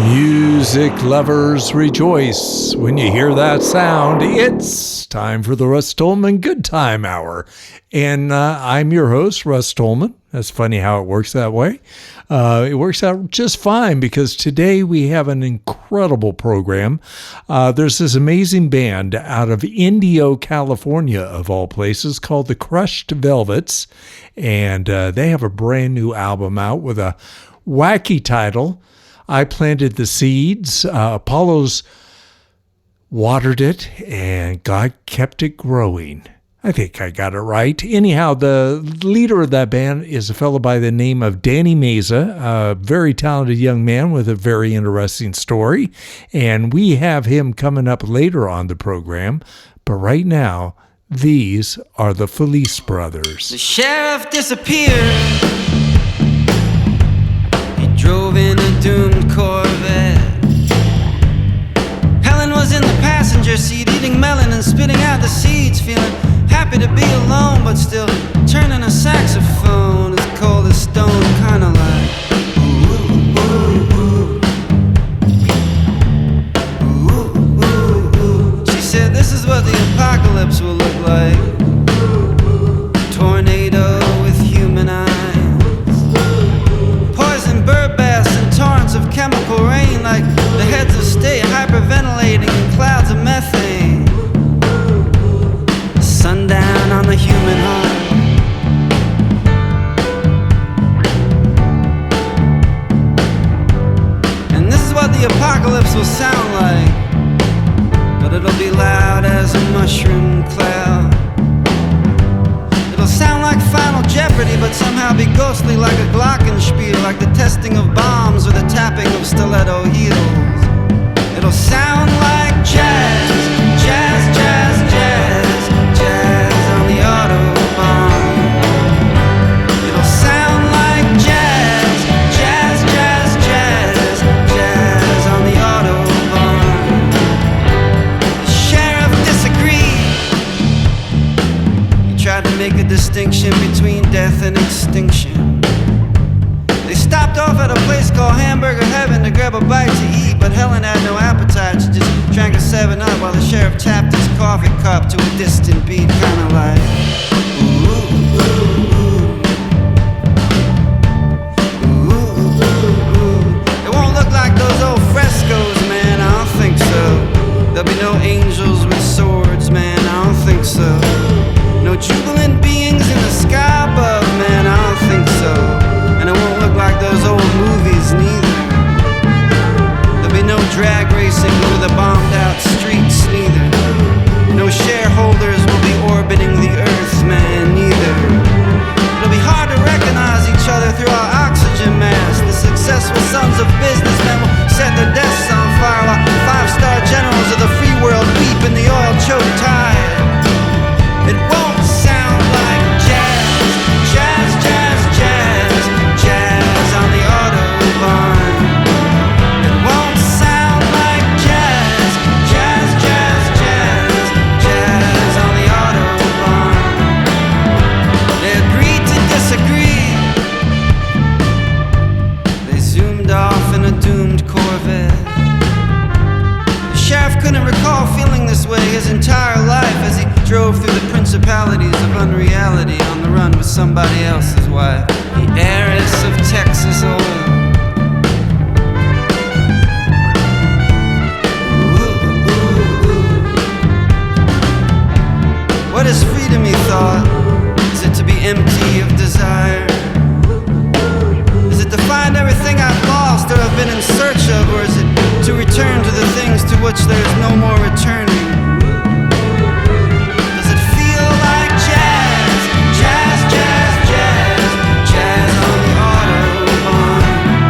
Music lovers rejoice when you hear that sound. It's time for the RUSS TOLMAN Good Time Hour. And I'm your host, RUSS TOLMAN. That's funny how it works that way. It works out just fine because today we have an incredible program. There's this amazing band out of Indio, California, of all places, called the crushedvelvets. And they have a brand new album out with a wacky title. I planted the seeds, Apollo's watered it, and God kept it growing. I think I got it right. Anyhow, the leader of that band is a fellow by the name of Dani Meza, a very talented young man with a very interesting story. And we have him coming up later on the program. But right now, these are the Felice Brothers. The sheriff disappeared. Drove in a doomed Corvette. Helen was in the passenger seat, eating melon and spitting out the seeds, feeling happy to be alone, but still turning a saxophone as cold as stone, kinda like ooh, ooh, ooh. Ooh, ooh, ooh. She said this is what the apocalypse will look like. Tornado with human eyes, bird baths and torrents of chemical rain, like the heads of state hyperventilating in clouds of methane. Sundown on the human heart. And this is what the apocalypse will sound like, but it'll be loud as a mushroom cloud. It'll sound like Final Jeopardy, but somehow be ghostly like a glockenspiel, like the testing of bombs or the tapping of stiletto heels. It'll sound like jazz, jazz, jazz, jazz, jazz on the Autobahn. It'll sound like jazz, jazz, jazz, jazz, jazz on the Autobahn. The sheriff disagreed. He tried to make a distinction between death and extinction. They stopped off at a place called Hamburger Heaven to grab a bite to eat, but Helen had no appetite. She just drank a 7-Up while the sheriff tapped his coffee cup to a distant beat, kinda like ooh, ooh, ooh. Ooh, ooh, ooh. It won't look like those old frescoes, man, I don't think so. There'll be no angels with swords, man, I don't think so. No jubilant beings in the sky above, man, I don't think so. And it won't look like those old movies neither. There'll be no drag racing over the bombed out streets neither. No shareholders will be orbiting the earth, man, neither. It'll be hard to recognize each other through our oxygen masks. The successful sons of businessmen will set their desks on fire while 5-star generals of the free world weep in the oil-choked tide. It won't sound like jazz, jazz, jazz, jazz, jazz on the Autobahn. It won't sound like jazz, jazz, jazz, jazz, jazz on the Autobahn. They agreed to disagree. They zoomed off in a doomed Corvette. The sheriff couldn't recall feeling this way his entire life as he drove through the principalities of unreality on the run with somebody else's wife, the heiress of Texas oil. Ooh, ooh, ooh. What is freedom, he thought? Is it to be empty of desire? Is it to find everything I've lost or have been in search of, or is it to return to the things to which there is no more returning? Jazz, jazz, jazz, jazz on the Autobahn.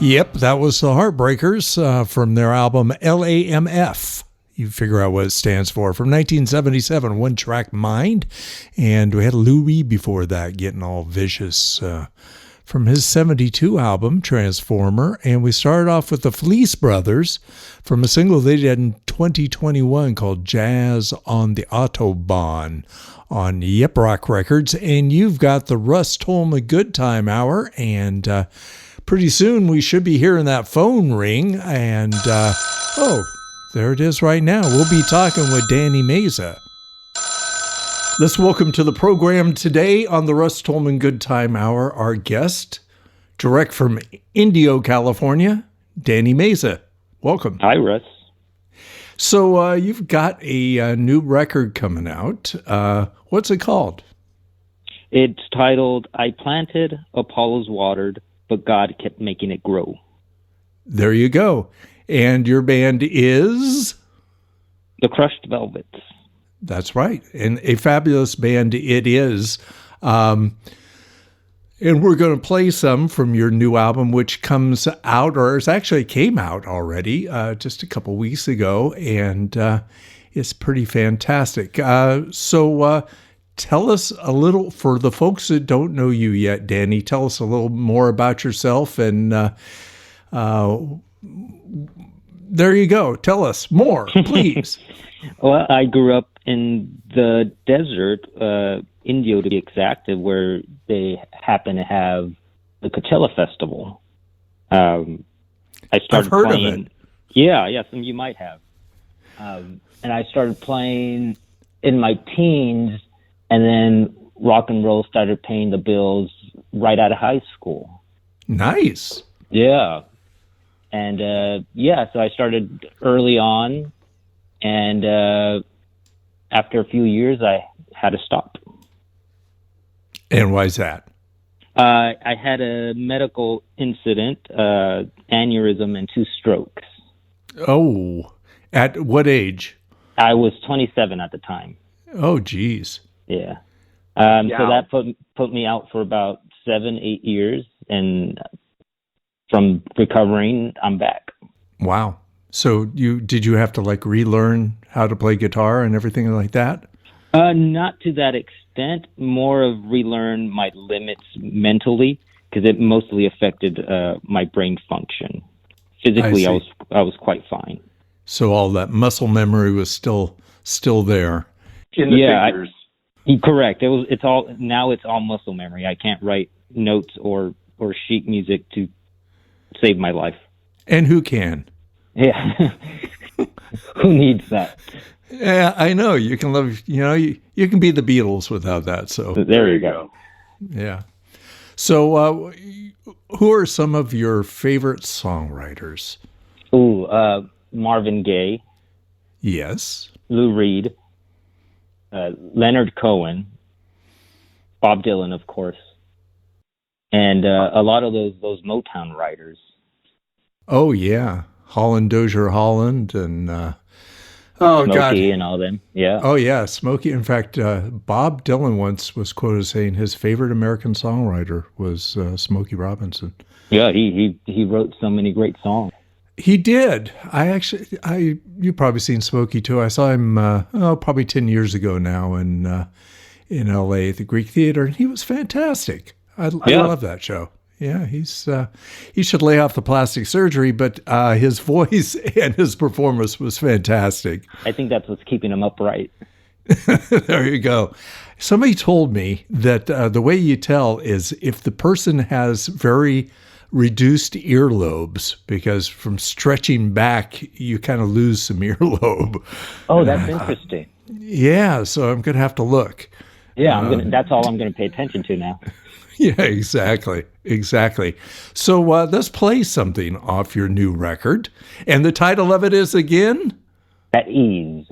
Yep, that was the Heartbreakers from their album LAMF. You figure out what it stands for. From 1977, One Track Mind. And we had Louis before that getting all vicious from his 72 album, Transformer. And we started off with the Fleece Brothers from a single they did in 2021 called Jazz on the Autobahn on Yep Rock Records. And you've got the RUSS TOLMAN Good Time Hour. And pretty soon we should be hearing that phone ring. And, there it is right now. We'll be talking with Dani Meza. Let's welcome to the program today on the RUSS TOLMAN Good Time Hour, our guest, direct from Indio, California, Dani Meza. Welcome. Hi, Russ. So you've got a new record coming out. What's it called? It's titled, I Planted, Apollos Watered, but God Kept Making It Grow. There you go. And your band is? The Crushed Velvets. That's right. And a fabulous band it is. And we're going to play some from your new album, which comes out, or it actually came out already just a couple weeks ago. And it's pretty fantastic. So tell us a little, for the folks that don't know you yet, Dani, tell us a little more about yourself. And there you go. Tell us more, please. Well, I grew up in the desert, Indio to be exact, where they happen to have the Coachella Festival. I started I've heard playing, of it. Yeah, some you might have. And I started playing in my teens, and then rock and roll started paying the bills right out of high school. Nice. Yeah. And, so I started early on, and after a few years, I had to stop. And why is that? I had a medical incident, aneurysm, and 2 strokes. Oh, at what age? I was 27 at the time. Oh, geez. Yeah. So that put me out for about 7-8 years, and from recovering, I'm back. Wow. So did you have to relearn how to play guitar and everything like that? Not to that extent. More of relearn my limits mentally, because it mostly affected my brain function. Physically, I was quite fine. So all that muscle memory was still there. In the figures. Correct. It's all muscle memory. I can't write notes or sheet music to save my life. And who can? Yeah. Who needs that? Yeah, I know. You can love, you can be the Beatles without that. So there you go. Yeah. So who are some of your favorite songwriters? Ooh, Marvin Gaye. Yes. Lou Reed. Leonard Cohen. Bob Dylan, of course. And a lot of those Motown writers. Oh, yeah. Dozier Holland and Smokey and all them. Yeah. Oh, yeah. Smokey. In fact, Bob Dylan once was quoted saying his favorite American songwriter was Smokey Robinson. Yeah, he wrote so many great songs. He did. You've probably seen Smokey too. I saw him probably 10 years ago now in LA at the Greek Theater, and he was fantastic. I love that show. Yeah, he should lay off the plastic surgery, but his voice and his performance was fantastic. I think that's what's keeping him upright. There you go. Somebody told me that the way you tell is if the person has very reduced earlobes, because from stretching back, you kind of lose some earlobe. Oh, that's interesting. Yeah, so I'm going to have to look. Yeah, that's all I'm going to pay attention to now. Yeah, exactly. So let's play something off your new record. And the title of it is again? At Ease.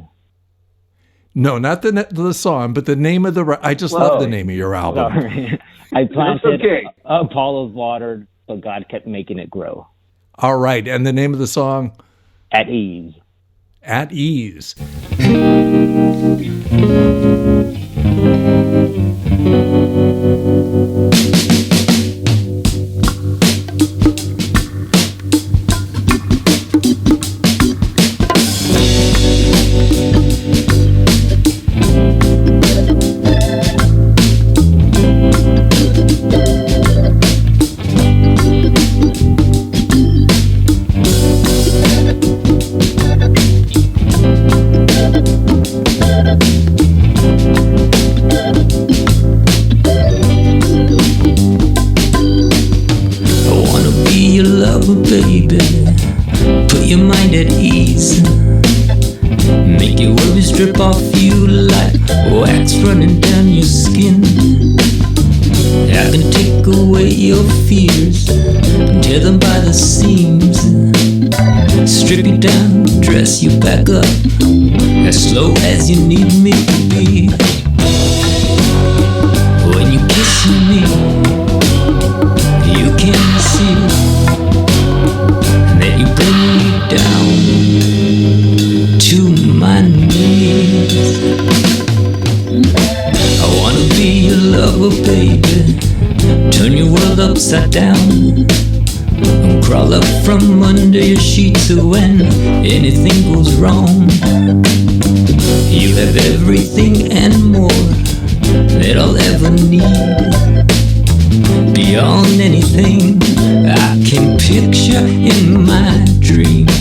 No, not the song, but the name of I just love the name of your album. Sorry. I planted Apollos watered, but God kept making it grow. All right. And the name of the song? At Ease. At Ease. strip off you like wax running down your skin. I can take away your fears and tear them by the seams. Strip you down, dress you back up, as slow as you need me to be. When you kiss me, you can see that you bring me down to my knees. I wanna be your lover, baby, turn your world upside down, and crawl up from under your sheets so when anything goes wrong, you have everything and more that I'll ever need. Beyond anything I can picture in my dreams.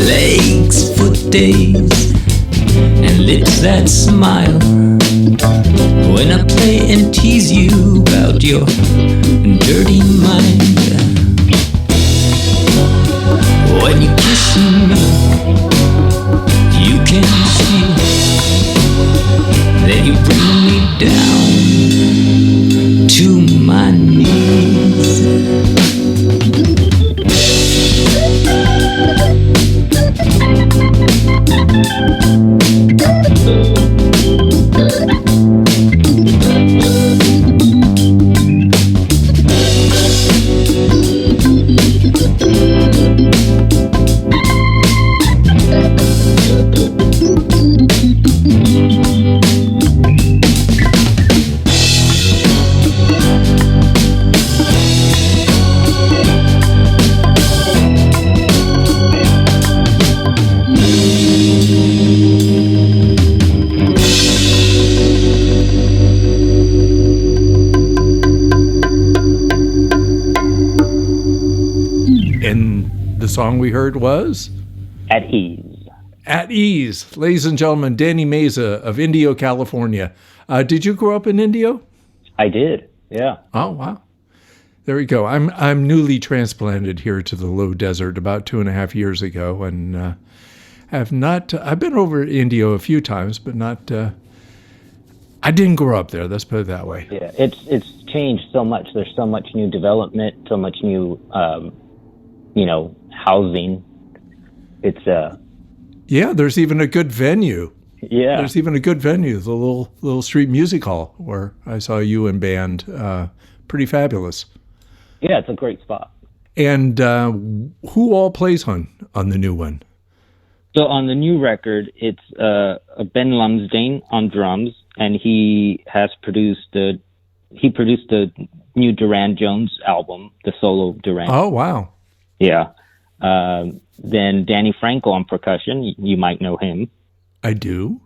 Legs for days and lips that smile when I play and tease you about your dirty mind. When you kiss me, you can see that you bring me down to my knees. Song we heard was At Ease. At Ease. Ladies and gentlemen, Dani Meza of Indio, California. Did you grow up in Indio? I did, yeah. Oh, wow. There we go. I'm newly transplanted here to the low desert about 2.5 years ago, and I've been over Indio a few times, but not, I didn't grow up there, let's put it that way. Yeah, it's changed so much. There's so much new development, so much new, housing. It's yeah, there's even a good venue. Yeah, there's even a good venue, the little street music hall where I saw you and band. Pretty fabulous. Yeah, it's a great spot. And who all plays on the new one? So on the new record, it's Ben Lumsdaine on drums, and he produced the new Duran Jones album, the solo Duran. Oh, wow. Yeah. Then Danny Franco on percussion. You might know him. I do.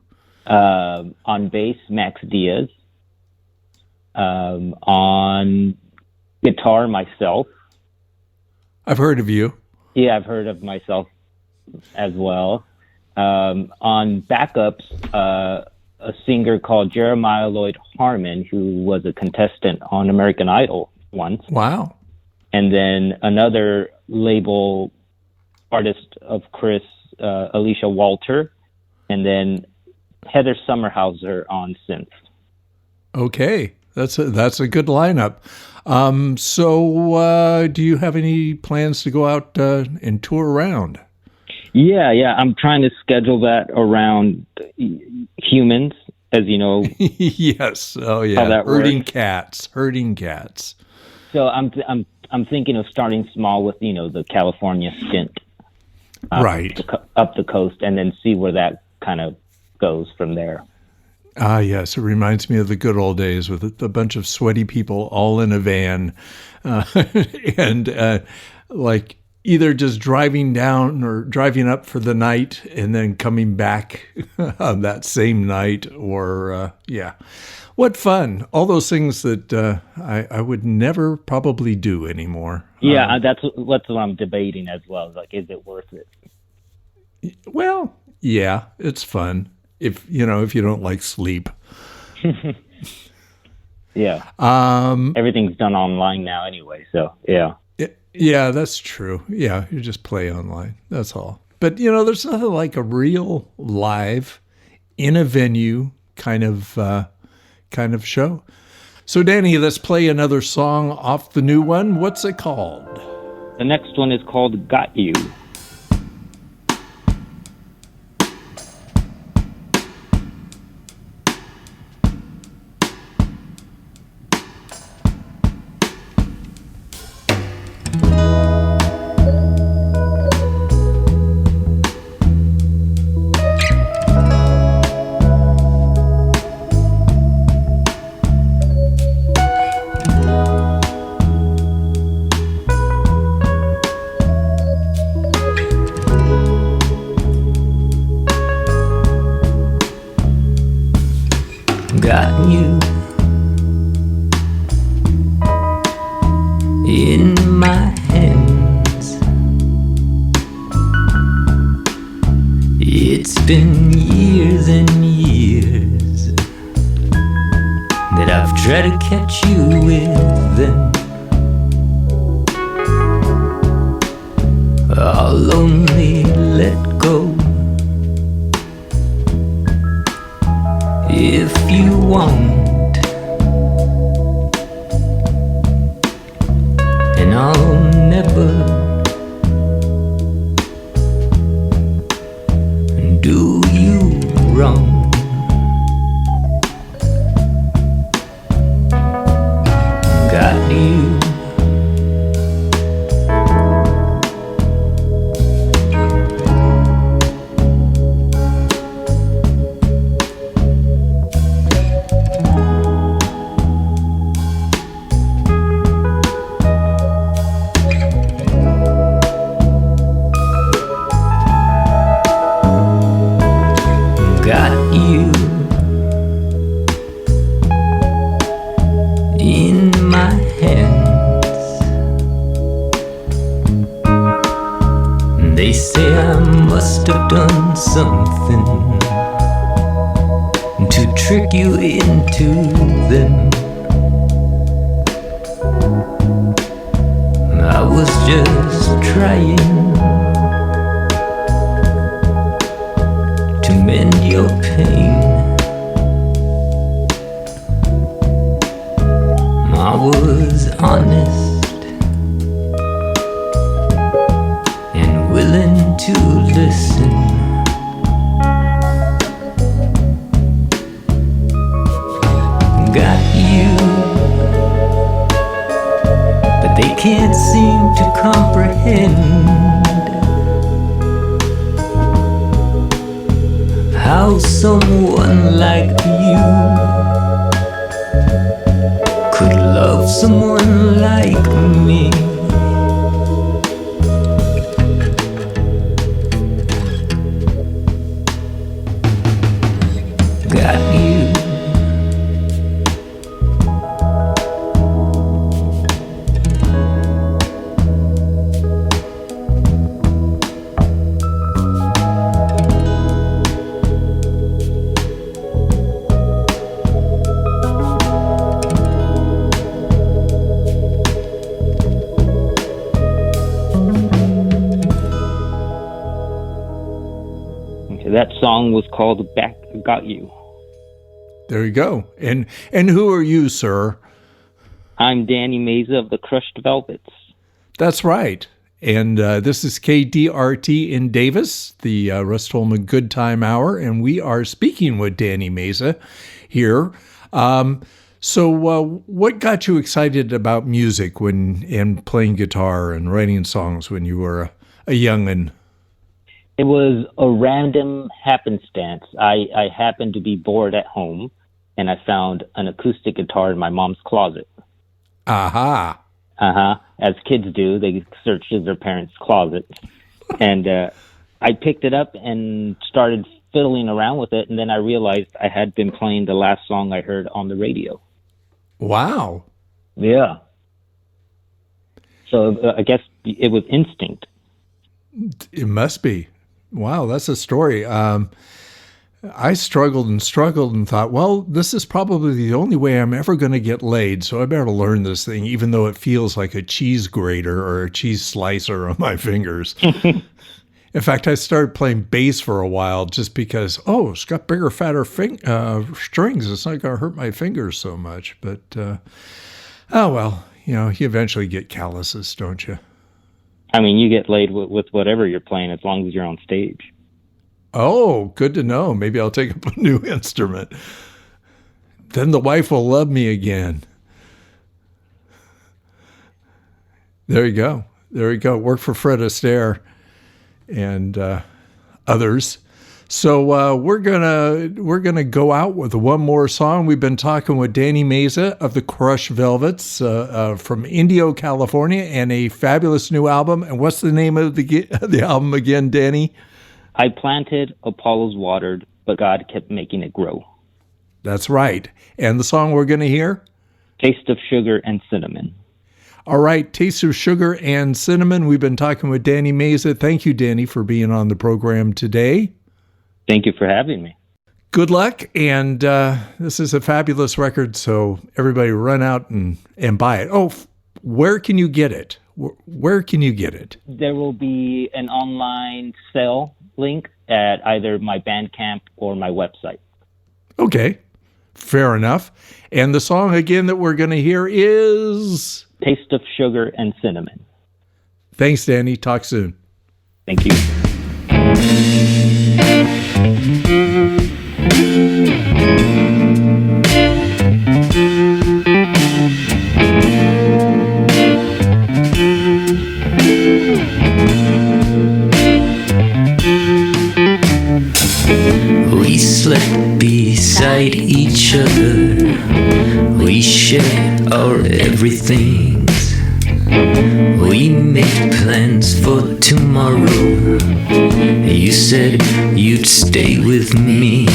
On bass, Max Diaz. On guitar, myself. I've heard of you. Yeah, I've heard of myself as well. On backups, a singer called Jeremiah Lloyd Harmon, who was a contestant on American Idol once. Wow. And then another label artist of Chris, Alicia Walter, and then Heather Summerhauser on synth. Okay, that's a good lineup. So do you have any plans to go out and tour around? Yeah. I'm trying to schedule that around humans, as you know. Yes. Oh, yeah. How that herding works. cats. So I'm thinking of starting small with the California stint, right, up the coast, and then see where that kind of goes from there. Ah, yes. It reminds me of the good old days with a bunch of sweaty people all in a van, and like either just driving down or driving up for the night and then coming back on that same night, or yeah. What fun. All those things that I would never probably do anymore. Yeah, that's what I'm debating as well. Like, is it worth it? Well, yeah, it's fun if you don't like sleep. Yeah. Everything's done online now anyway, so yeah. Yeah, that's true. Yeah, you just play online. That's all. But there's nothing like a real live in a venue kind of show. So Danny, let's play another song off the new one. What's it called? The next one is called Got You. Got you in my hands. It's been years and years that I've tried to catch you with them. I'll only let go if you won't, and I'll never do you wrong. Got you. Got you in my hands. They say I must have done something to trick you into them. I was just trying to mend your pain. I was honest and willing to listen. Got you, but they can't seem to comprehend how someone like you could love someone like me. Got you. That song was called Got You. There you go. And who are you, sir? I'm Dani Meza of the Crushed Velvets. That's right. And this is KDRT in Davis, the Russ Tolman Good Time Hour, and we are speaking with Dani Meza here. So what got you excited about music and playing guitar and writing songs when you were a young'un? It was a random happenstance. I happened to be bored at home, and I found an acoustic guitar in my mom's closet. Aha. As kids do, they search in their parents' closets. And I picked it up and started fiddling around with it, and then I realized I had been playing the last song I heard on the radio. Wow. Yeah. So I guess it was instinct. It must be. Wow, that's a story. I struggled and thought, well, this is probably the only way I'm ever going to get laid, so I better learn this thing, even though it feels like a cheese grater or a cheese slicer on my fingers. In fact, I started playing bass for a while just because, it's got bigger, fatter strings. It's not going to hurt my fingers so much. But, you eventually get calluses, don't you? I mean, you get laid with whatever you're playing as long as you're on stage. Oh, good to know. Maybe I'll take up a new instrument. Then the wife will love me again. There you go. Work for Fred Astaire and others. So we're gonna go out with one more song. We've been talking with Dani Meza of the Crushed Velvets from Indio, California, and a fabulous new album. And what's the name of the album again, Dani? I planted, Apollos watered, but God kept making it grow. That's right. And the song we're going to hear? Taste of Sugar and Cinnamon. All right, Taste of Sugar and Cinnamon. We've been talking with Dani Meza. Thank you, Dani, for being on the program today. Thank you for having me. Good luck, and this is a fabulous record, so everybody run out and buy it. Oh, where can you get it? Where can you get it? There will be an online sale link at either my Bandcamp or my website. Okay, fair enough. And the song again that we're going to hear is... Taste of Sugar and Cinnamon. Thanks, Dani. Talk soon. Thank you. We slept beside each other. We shared our everything. We made plans for tomorrow. You said you'd stay with me.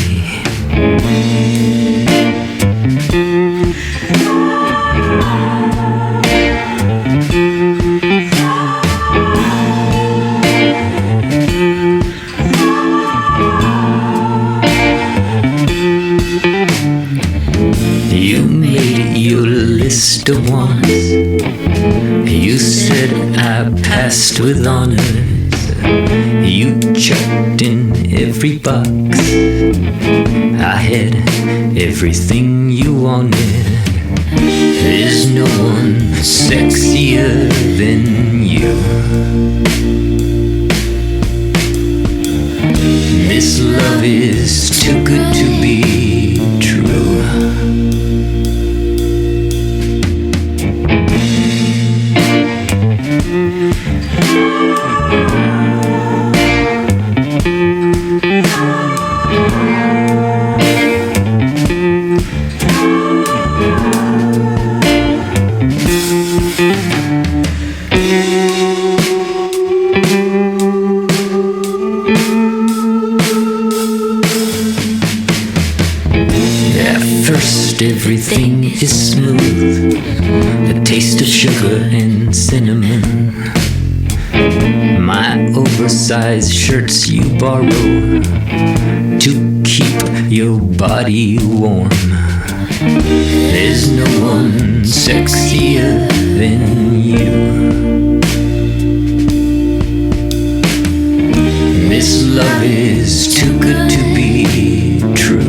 You made your list of wants. You said I passed with honors. You checked in every box. I had everything you wanted. There's no one sexier than you. This love is too good to be true. Everything is smooth, a taste of sugar and cinnamon. My oversized shirts you borrow to keep your body warm. There's no one sexier than you. This love is too good to be true.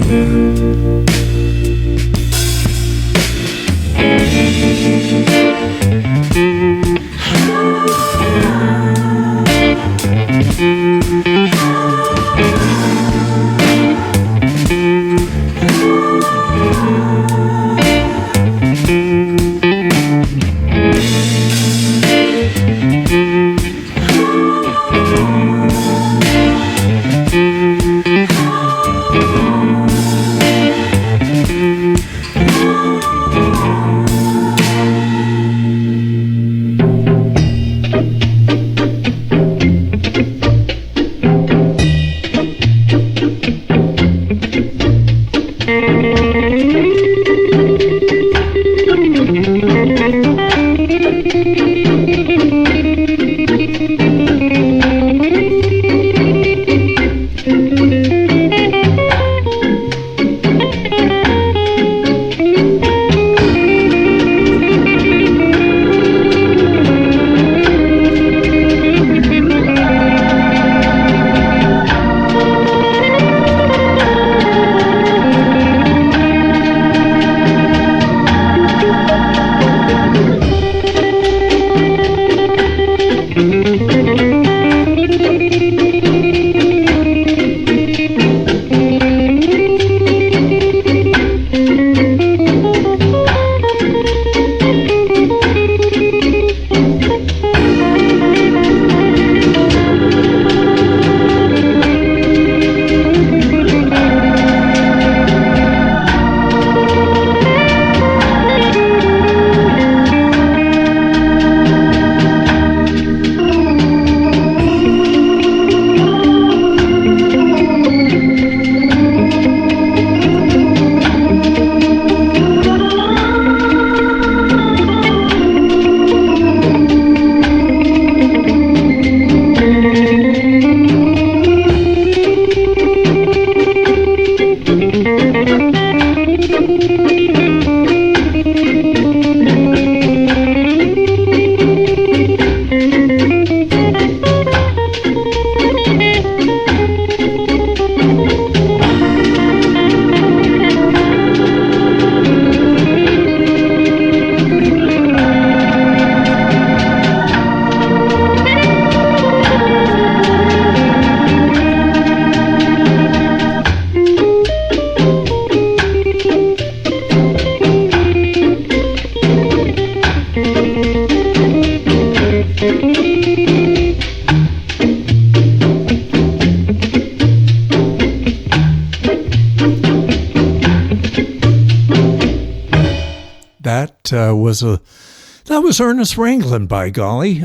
That was Ernest Ranglin, by golly.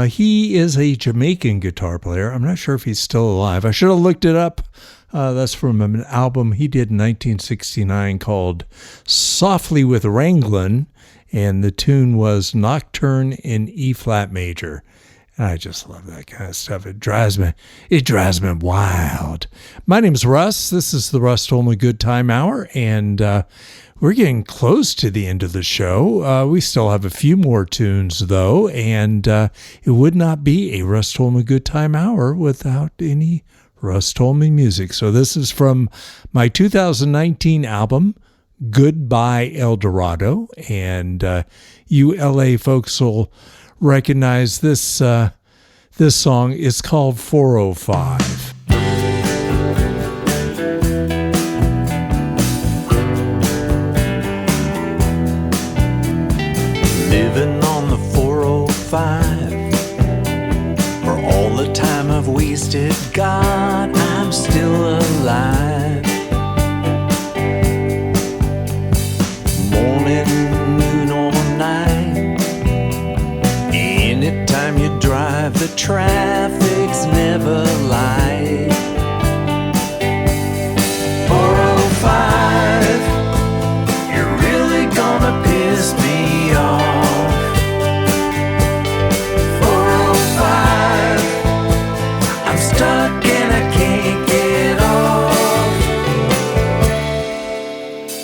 He is a Jamaican guitar player. I'm not sure if he's still alive. I should have looked it up. That's from an album he did in 1969 called Softly with Ranglin, and the tune was Nocturne in E-flat major. And I just love that kind of stuff. It drives me wild. My name's Russ. This is the Russ Tolman Good Time Hour, and we're getting close to the end of the show. We still have a few more tunes, though, and it would not be a Russ Tolman Good Time Hour without any Russ Tolman music. So this is from my 2019 album, Goodbye El Dorado, and you LA folks will recognize this song. It's called 405. Living on the 405, for all the time I've wasted, God, I'm still alive. Morning, noon, or night, anytime you drive, the traffic's never light. 405, you're really gonna piss me off. 405, I'm stuck and I can't get off.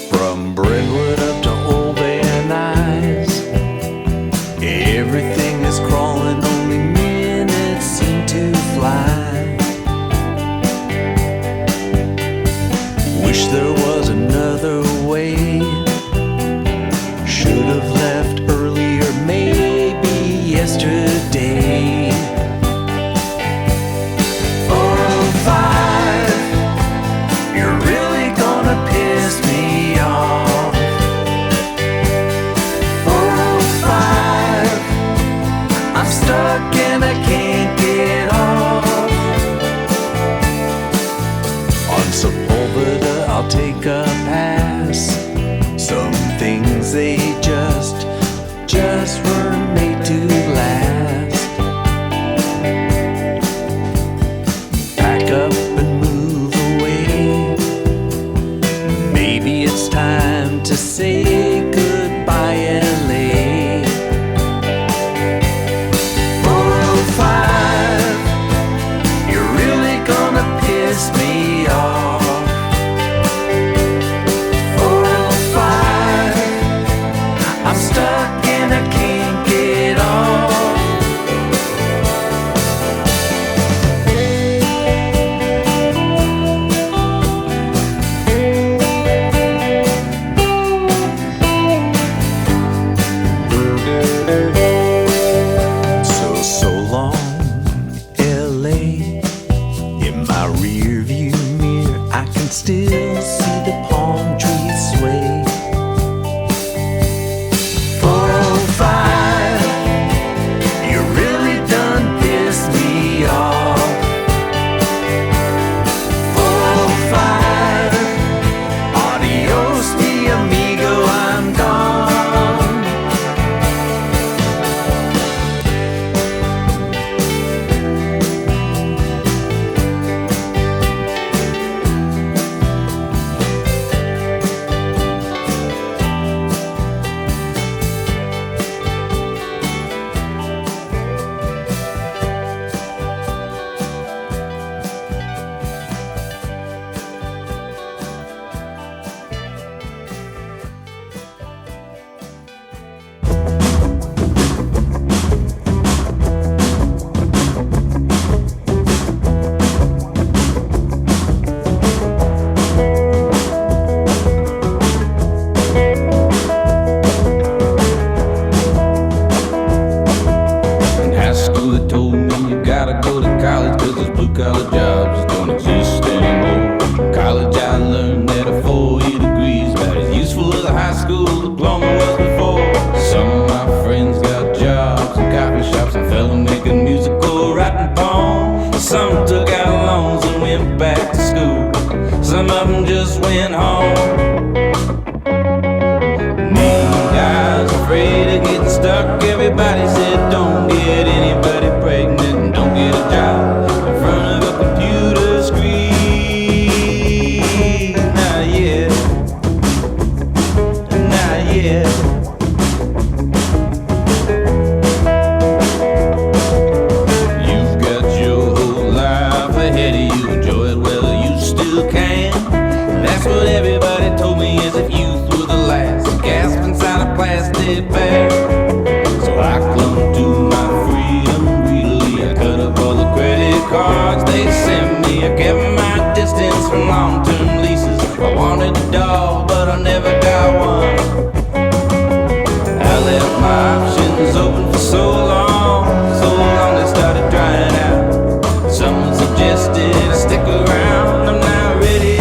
From Brentwood up to Old Van Nuys, everything is crawling, only minutes seem to fly. Wish there was another way. Should have left earlier, maybe yesterday. 405, you're really gonna piss me off. 405, I'm stuck and I can't get off. On Sepulveda, I'll take a pass. Some things they just weren't made to last. Pack up and move away. Maybe it's time to say goodbye, LA. 405, you're really gonna piss me off. 405, I'm stuck and I can't get afraid of getting stuck. Everybody said don't get anybody pregnant and don't get a job in front of a computer screen. Not yet, not yet. You've got your whole life ahead of you. Enjoy it while you still can. That's what everybody told me as if youth were the last gasp inside a plastic bag. So I clung to my freedom greedily. I cut up all the credit cards they sent me. I kept my distance from long-term leases. I wanted a dog, but I never got one. I left my options open for so long they started drying out. Someone suggested I stick around. I'm not ready.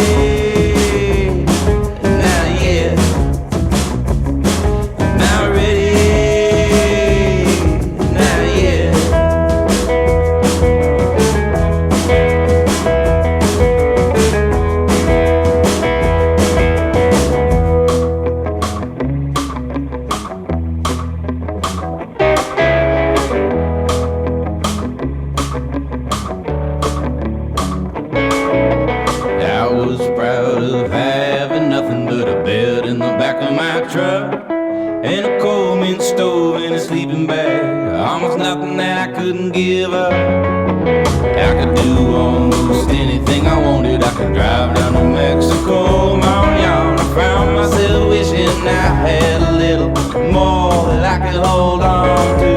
And a coal mint stove and a sleeping bag. Almost nothing that I couldn't give up. I could do almost anything I wanted. I could drive down to Mexico, Mariachi. I found myself wishing I had a little more that I could hold on to.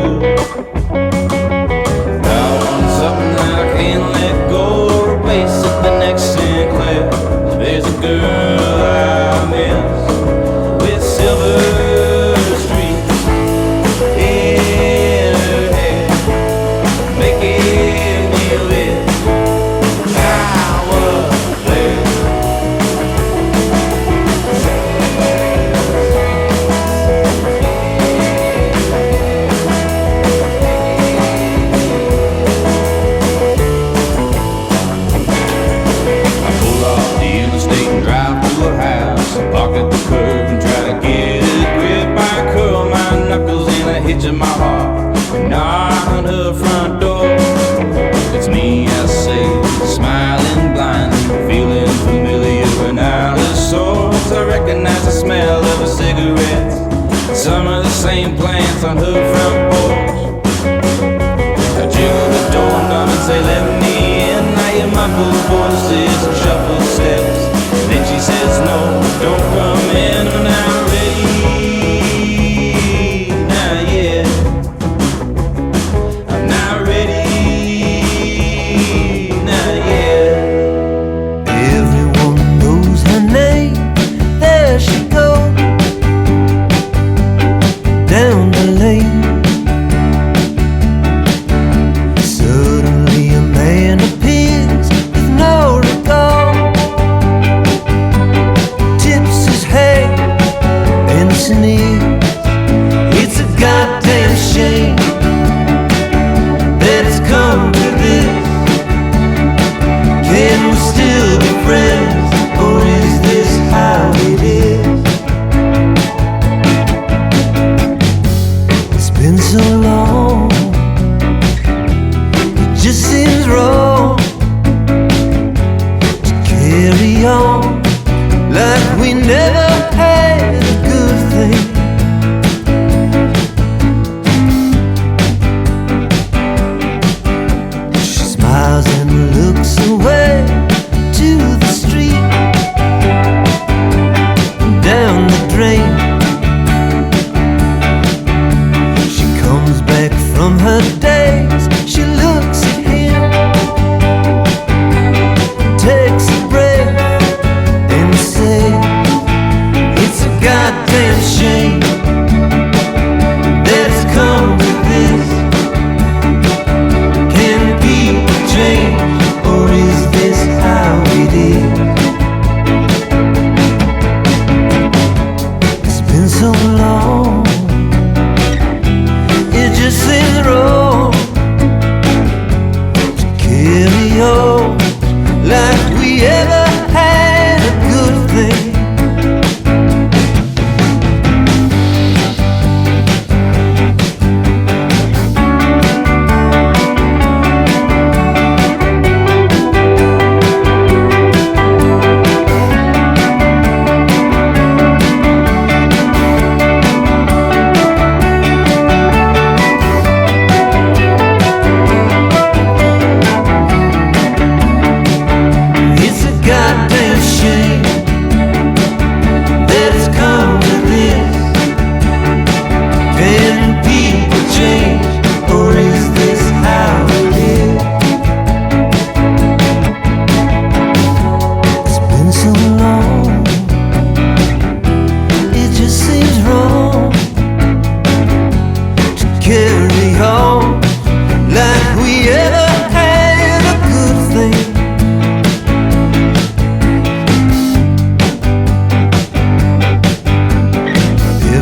I want something that I can't let go, replace at the next Sinclair. There's a girl I miss with silver streaks in her hair, making me wish I was there. I pull off the interstate and drive to her house. I park at the curb and try to get a grip. I curl my knuckles in a hitch of my heart and knock on her front door. It's me, I say, smiling blindly, feeling familiar and out of sorts. I recognize the smell of her cigarettes, some of the same plants on her front porch. I jiggle the doorknob and say, let me in. I hear muffled voices and shuffle steps. Then she says, no, don't come in. I'm not ready, not yet. I'm not ready, not yet. Everyone knows her name. There she goes down the lane. Suddenly a man appears with no regard, tips his hat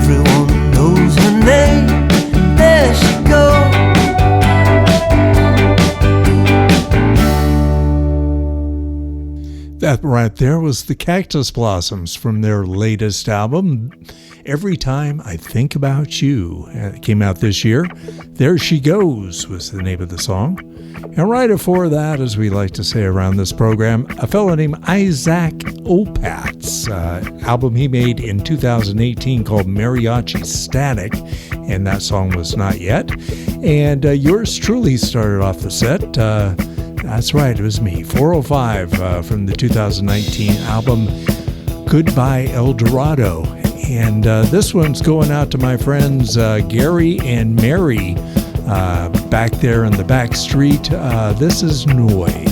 everyone knows her name. There she goes. That right there was the Cactus Blossoms from their latest album, Every Time I Think About You. It came out this year. There She Goes was the name of the song. And right before that, as we like to say around this program, a fellow named Isaac Opatz, album he made in 2018 called Mariachi Static, and that song was Not Yet. And yours truly started off the set. That's right, it was me, 405 from the 2019 album Goodbye El Dorado. And this one's going out to my friends Gary and Mary back there in the back street. This is Noi.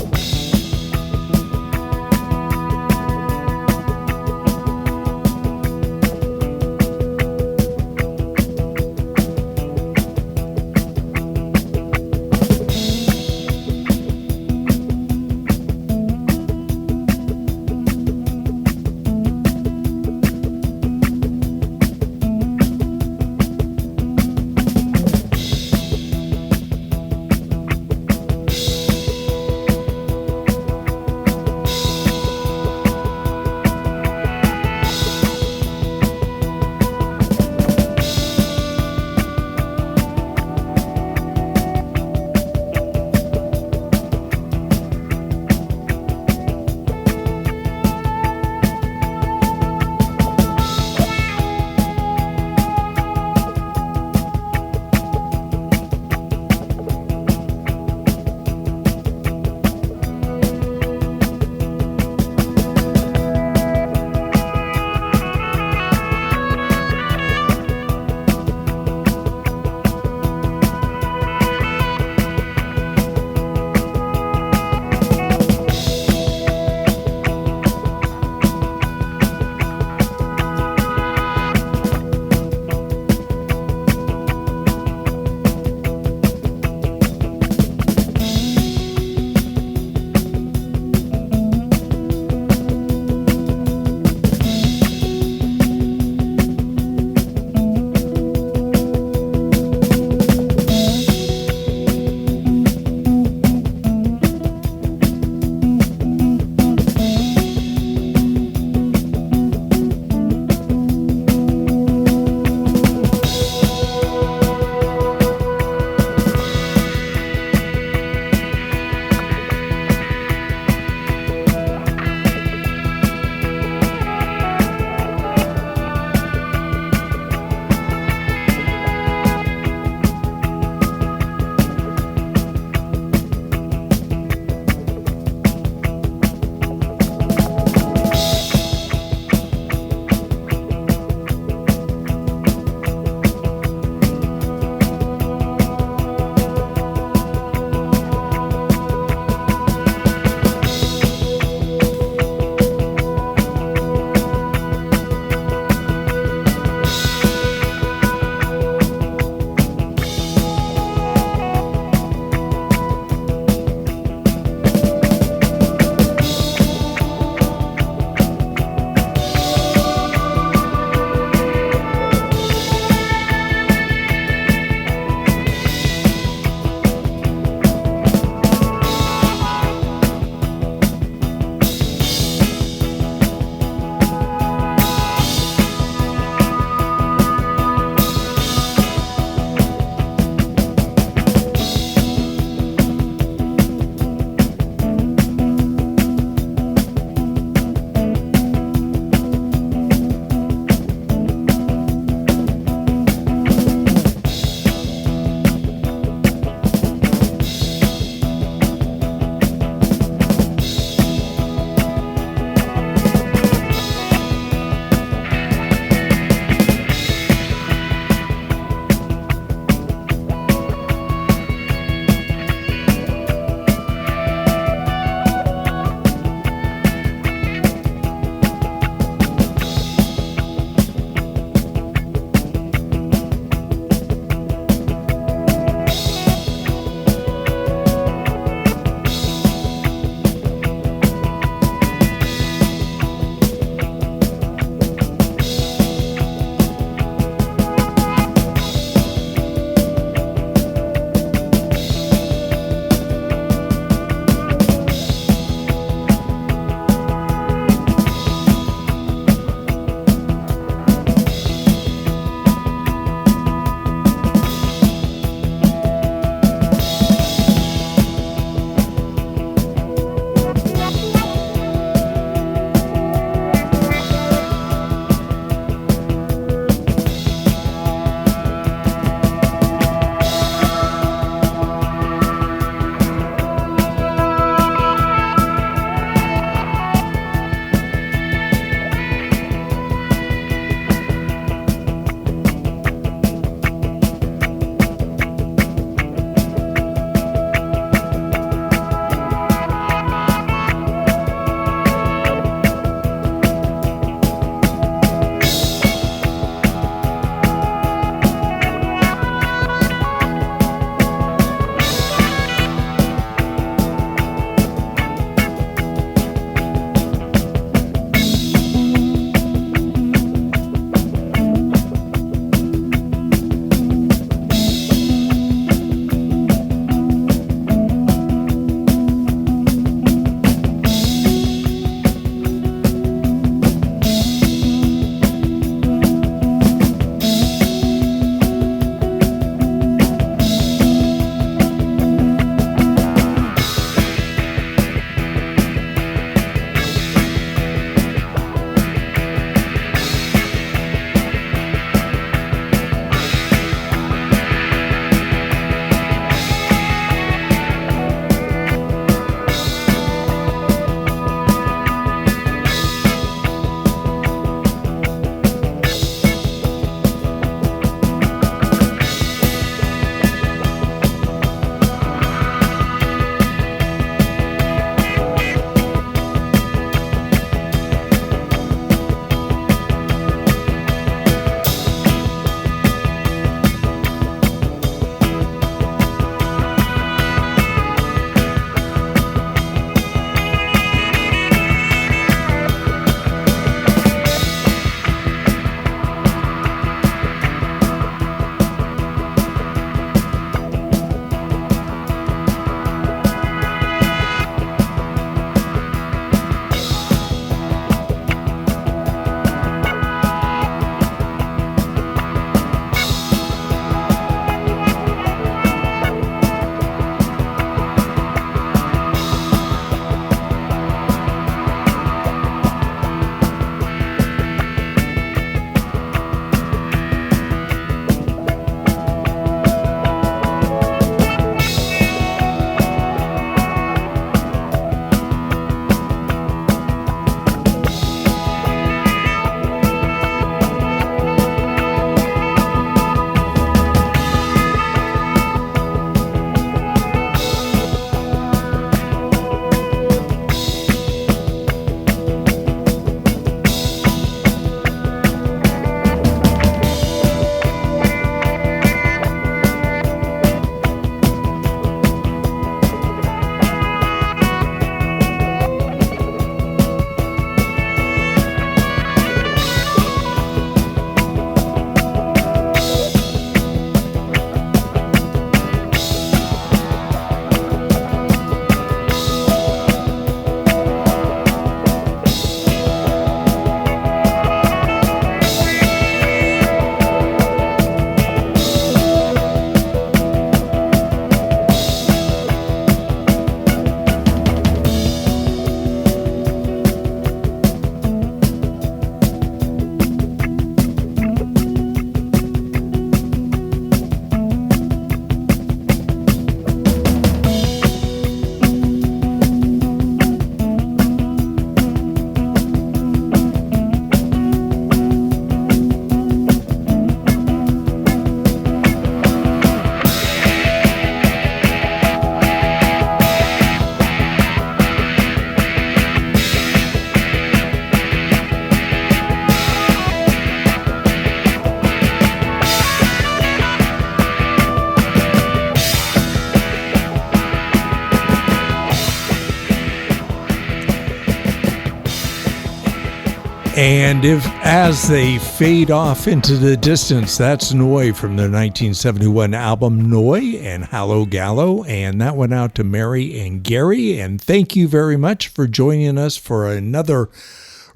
And if as they fade off into the distance, that's Noi from their 1971 album Noi and Hallogallo. And that went out to Mary and Gary. And thank you very much for joining us for another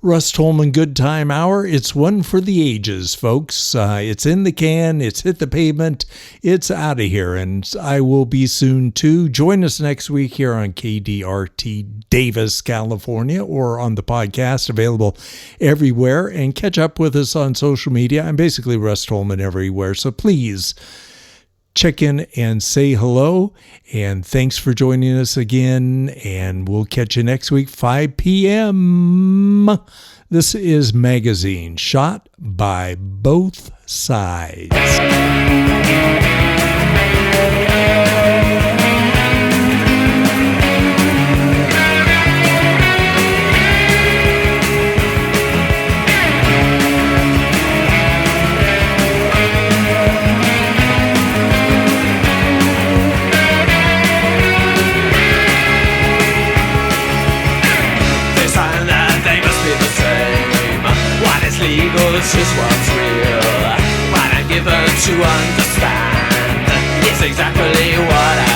Russ Tolman Good Time Hour. It's one for the ages, folks. It's in the can. It's hit the pavement. It's out of here. And I will be soon, too. Join us next week here on KDRT Davis, California, or on the podcast available everywhere. And catch up with us on social media. I'm basically Russ Tolman everywhere. So please check in and say hello. And thanks for joining us again. And we'll catch you next week, 5 p.m. This is Magazine, shot by both sides. It's just what's real. What I'm given to understand is exactly what